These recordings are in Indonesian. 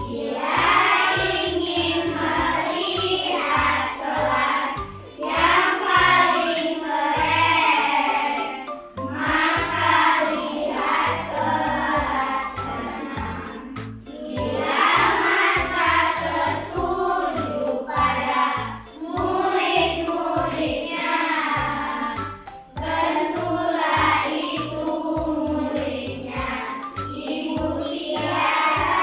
Bila ingin melihat kelas yang paling keren, maka lihat kelas 6. Bila mata tertuju pada murid-muridnya, tentulah itu muridnya Ibu Tiara.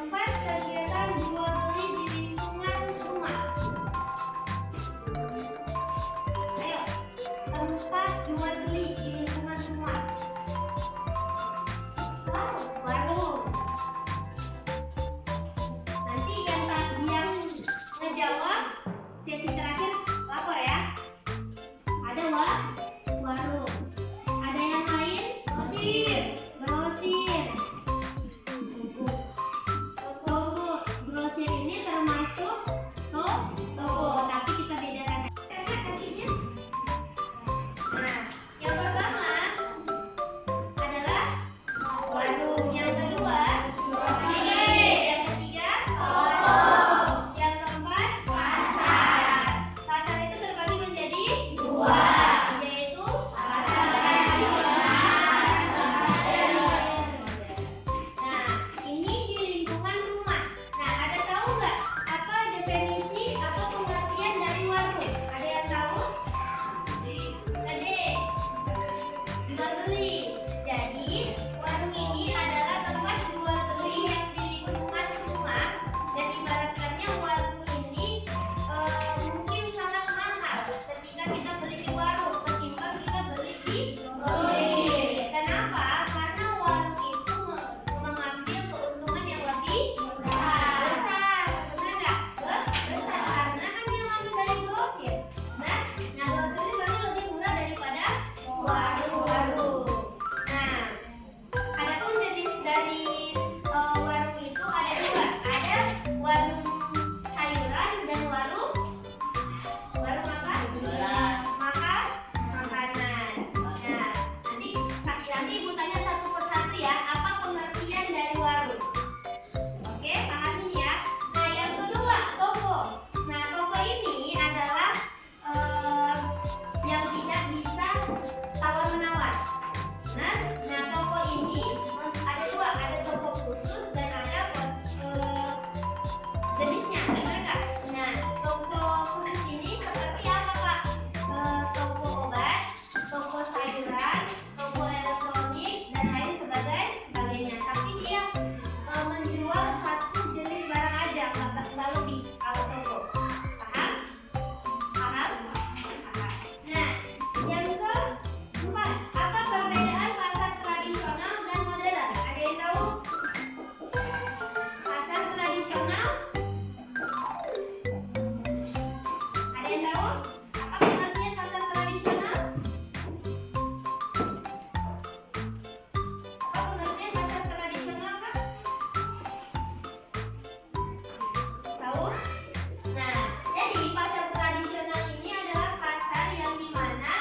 tempat kegiatan jual beli di lingkungan rumah. Ayo, tempat jual beli di lingkungan rumah. Warung. Nanti yang ngejawab sesi terakhir lapor ya. Ada warung. Ada yang lain? Grosir. Toko. Grosir ini termasuk toko, tapi kita bedakan kakinya. Nah, yang pertama adalah warung, yang kedua grosir, yang ketiga toko, yang keempat pasar. Pasar itu terbagi menjadi dua, yaitu pasar tradisional. Nah, ini di lingkungan rumah. Nah, ada tahu nggak apa definisi atau pengertian dari warung? Ada yang tahu? Tadi jual beli. Jadi warung ini adalah tempat jual beli yang di lingkungan rumah, dan ibaratkannya warung ini mungkin sangat mahal ketika kita beli di warung ketimbang kita beli di grosir. Kenapa? Karena warung itu mengambil keuntungan yang lebih besar. Benar nggak? Besar, karena kan dia ngambil dari grosir. Nah, grosir itu berarti lebih murah daripada warung. Nah, adapun jenis dari warung itu ada dua. Ada warung sayuran dan warung apa? Makanan. Nah, nanti ibu tanya satu persatu ya, apa pengertian dari warung. Oke, pahamin ya. Nah, yang kedua, toko. Nah, toko ini adalah yang tidak bisa tawar-menawar. Nah, toko ini ada dua, ada toko khusus dan ada jenisnya, benar nggak? Nah, toko khusus ini seperti apa, Pak? Toko obat, toko sayuran, toko elektronik, dan lain sebagainya. Tapi dia menjual satu jenis barang aja, nggak selalu di kalau toko. Paham? Paham? Nah, yang keempat, apa perbedaan pasar tradisional dan modern? Ada yang tahu? Pasar tradisional? Ada yang tahu? Apa pengertian pasar tradisional? Apa pengertian pasar tradisional, Kak? Tahu? Nah, jadi pasar tradisional ini adalah pasar yang dimana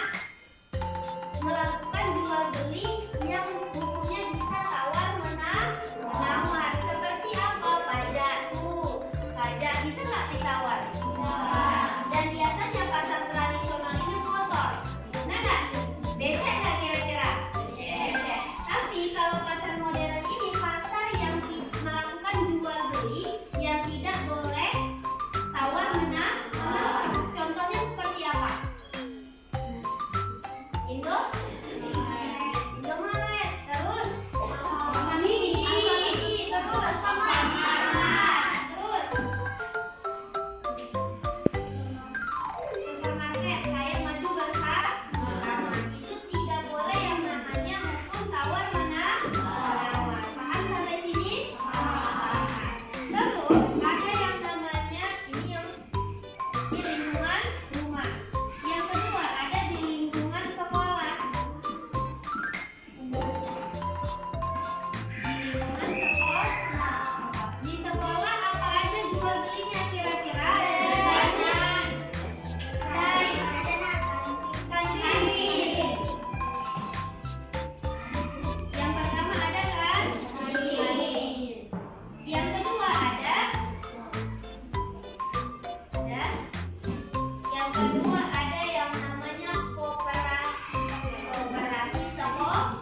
melakukan jual beli yang hukumnya bisa tawar menawar. Seperti apa? Pajak tuh. Pajak bisa nggak ditawar? Dan biasanya pasar tradisional ini kotor. Benar nggak? Becek nggak kira-kira? Becek. Tapi kalau pasar modern ini pasar yang melakukan jual beli yang tidak boleh tawar menawar. Contohnya seperti apa? Indomaret, terus Alfamidi, terus supermarket kayak Maju Bersama. Itu tidak boleh yang namanya hukum tawar menawar. Paham sampai sini? Terus ada yang namanya ini yang di lingkungan rumah. Yang kedua ada di lingkungan sekolah. Di sekolah apa aja jual belinya kira-kira? Banyak. Kantin. Yang pertama ada kantin. Yang kedua ada. Yang kedua ada yang namanya koperasi. Koperasi sekolah.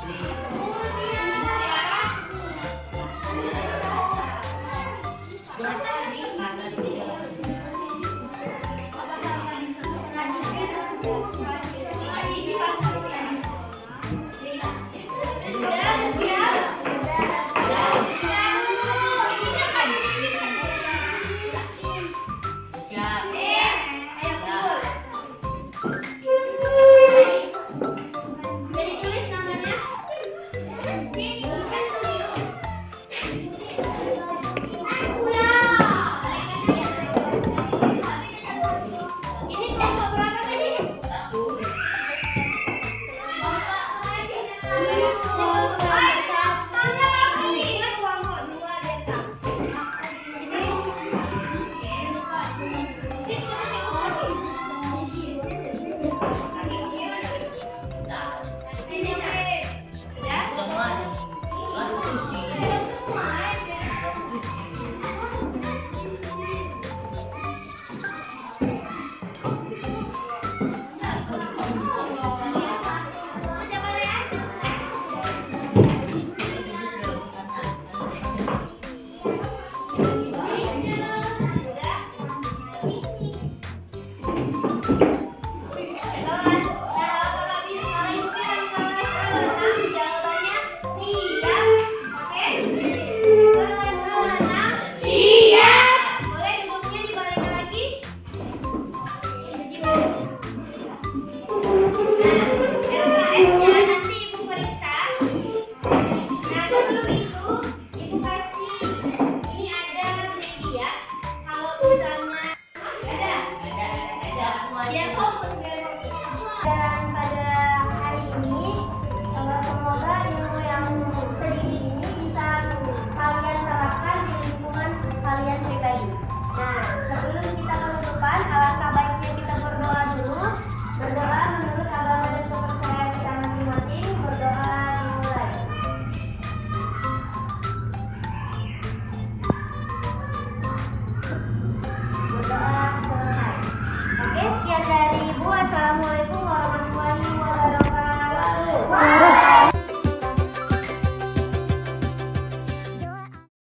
C.